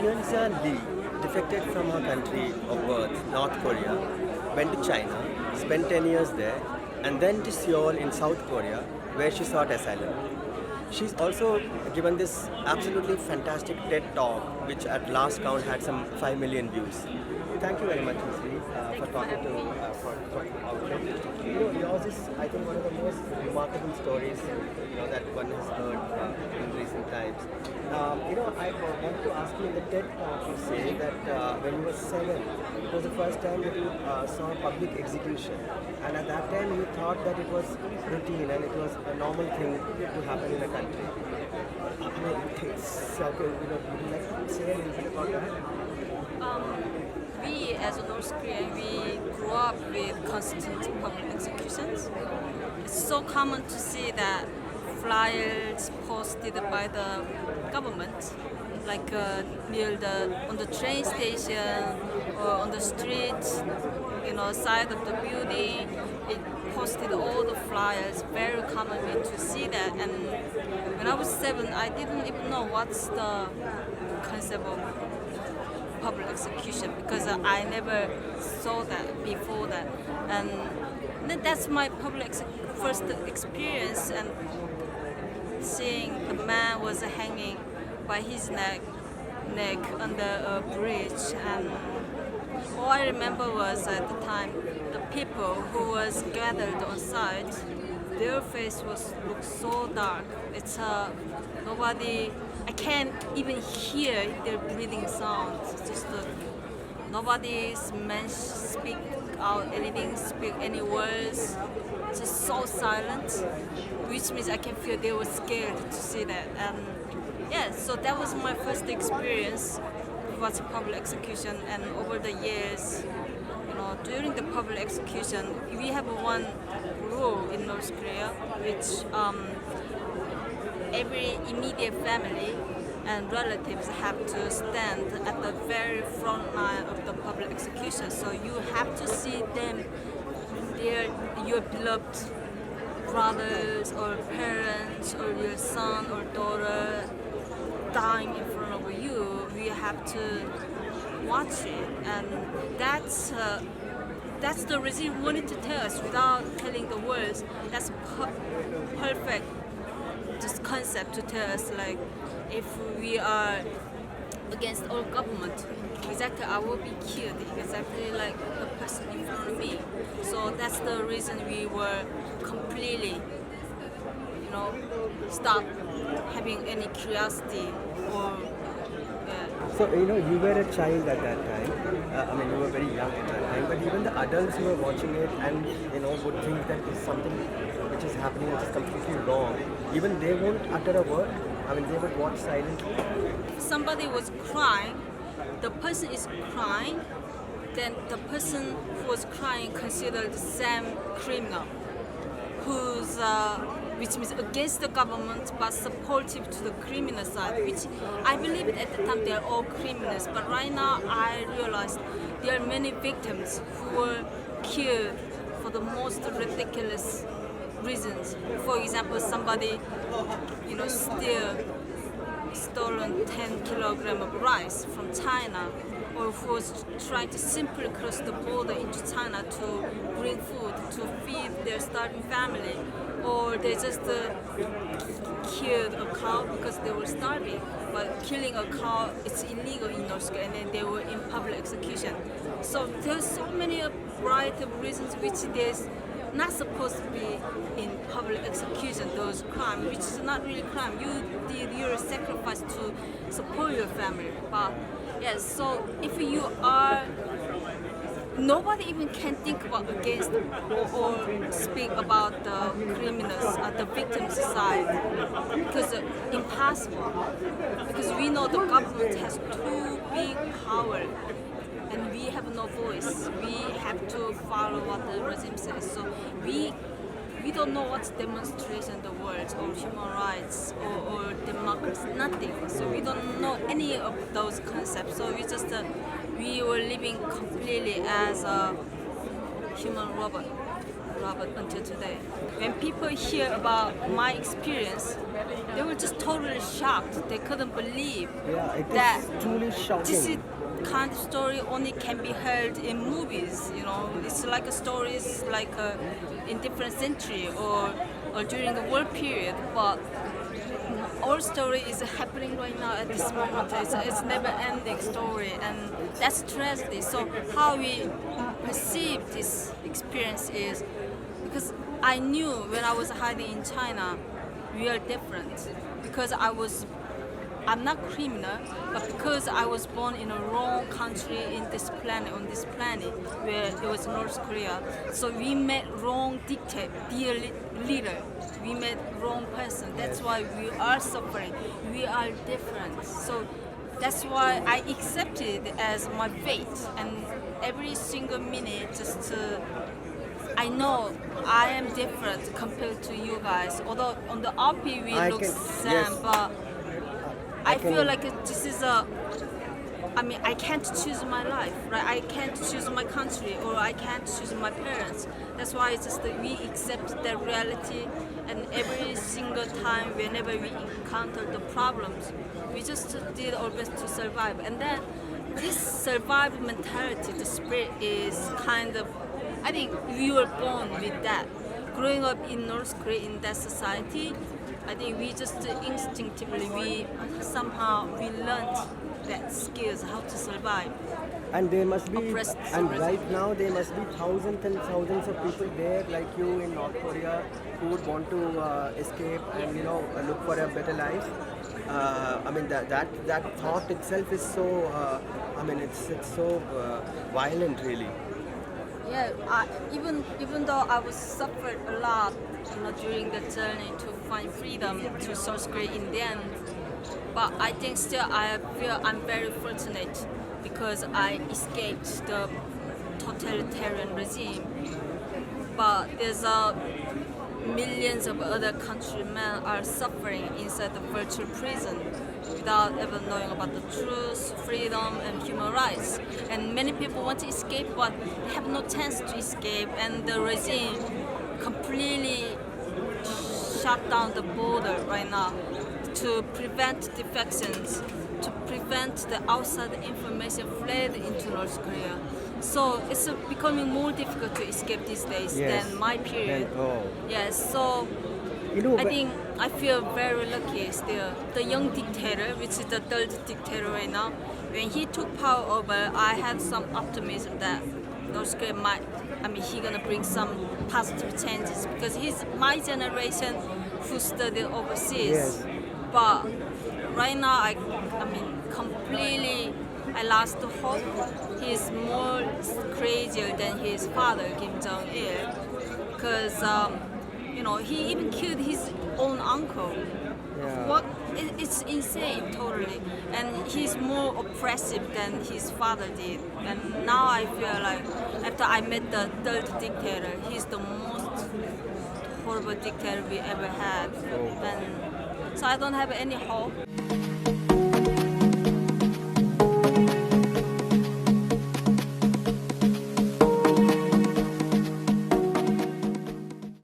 Xianxia Li defected from her country of birth, North Korea, went to China, spent 10 years there, and then to Seoul in South Korea, where she sought asylum. She's also given this absolutely fantastic TED talk, which at last count had some 5 million views. Thank you very much, Ms. Lee, for talking to for Outlet. Yours is, I think, one of the most remarkable stories that one has heard in recent times. I wanted to ask you in the TED talk, you say that when you were 7, it was the first time that you saw a public execution, and at that time you thought that it was routine and it was a normal thing to happen in a country. Would you like to say a little bit about that? We, as a North Korean, we grew up with constant public executions. It's so common to see that flyers posted by the government, like on the train station or on the street, side of the building. It posted all the flyers. Very commonly to see that. And when I was 7, I didn't even know what's the concept of public execution because I never saw that before that, and that's my first experience, and seeing the man was hanging by his neck under a bridge, and all I remember was at the time the people who was gathered on site, their face looked so dark. It's nobody. I can't even hear their breathing sounds. Just nobody speak out anything, speak any words. Just so silent, which means I can feel they were scared to see that. And so that was my first experience watching public execution. And over the years, during the public execution, we have one rule in North Korea, which every immediate family and relatives have to stand at the very front line of the public execution. So you have to see them, your beloved brothers or parents or your son or daughter dying in front of you. We have to watch it, and that's the reason he wanted to tell us without telling the words. That's perfect. This concept to tell us, like, if we are against all government, exactly I will be killed, exactly like the person in front of me. So that's the reason we were completely, stop having any curiosity or. So, you were a child at that time. You were very young at that time. But even the adults who were watching it and, would think that it's something which is happening which is completely wrong. Even they won't utter a word. They would watch silently. If somebody was crying, the person is crying, then the person who was crying considered the same criminal, which means against the government but supportive to the criminal side, which I believe at the time they are all criminals. But right now I realized there are many victims who were killed for the most ridiculous reasons. For example, somebody, stolen 10 kilograms of rice from China, or who was trying to simply cross the border into China to bring food to feed their starving family, or they just killed a cow because they were starving. But killing a cow, it's illegal in North Korea, and then they were in public execution. So there's so many variety of reasons which there's not supposed to be in public execution, those crimes, which is not really crime. You did your sacrifice to support your family. But yes, so if you are, nobody even can think about against or speak about the criminals at the victim's side, because impossible. Because we know the government has too big power, and we have no voice. We have to follow what the regime says. So we don't know what's demonstration, the words, or human rights, or democracy, nothing. So we don't know any of those concepts. So we were living completely as a human robot. Rawat until today. When people hear about my experience, they were just totally shocked. They couldn't believe Yeah, it that is truly shocking. this is kind of story only can be heard in movies. It's like a stories like in different century or during the war period, but our story is happening right now at this moment. It's never-ending story, and that's tragedy. So how we perceive this experience is because I knew when I was hiding in China, we are different because I'm not criminal, but because I was born in a wrong country on this planet, where it was North Korea. So we met wrong leader. We met wrong person. That's why we are suffering. We are different. So that's why I accepted it as my fate. And every single minute, I know I am different compared to you guys. Although on the RP we look same, but I feel like this is I can't choose my life, right? I can't choose my country, or I can't choose my parents. That's why it's just that we accept that reality, and every single time, whenever we encounter the problems, we just did our best to survive. And then this survival mentality, the spirit is kind of, I think we were born with that. Growing up in North Korea, in that society, I think we just instinctively, we learned that skills, how to survive. And there must be, Oppressed and regime. right now there must be thousands and thousands of people there like you in North Korea who would want to escape and look for a better life. That thought itself is so. It's so violent, really. Yeah, even though I was suffered a lot, during the journey to find freedom to South Korea in the end, but I think still I feel I'm very fortunate because I escaped the totalitarian regime. But there's millions of other countrymen are suffering inside the virtual prison without ever knowing about the truth, freedom, and human rights. And many people want to escape, but have no chance to escape. And the regime completely shut down the border right now to prevent defections, to prevent the outside information fled into North Korea. So it's becoming more difficult to escape these days than my period. Yes, so I think I feel very lucky still. The young dictator, which is the third dictator right now, when he took power over, I had some optimism that North Korea he's gonna bring some positive changes because he's my generation who studied overseas. Yes. But right now, completely, I lost hope. He's more crazier than his father, Kim Jong-il, because he even killed his own uncle. Yeah. It's insane, totally. And he's more oppressive than his father did. And now I feel like after I met the third dictator, he's the most horrible dictator we ever had. And so I don't have any hope.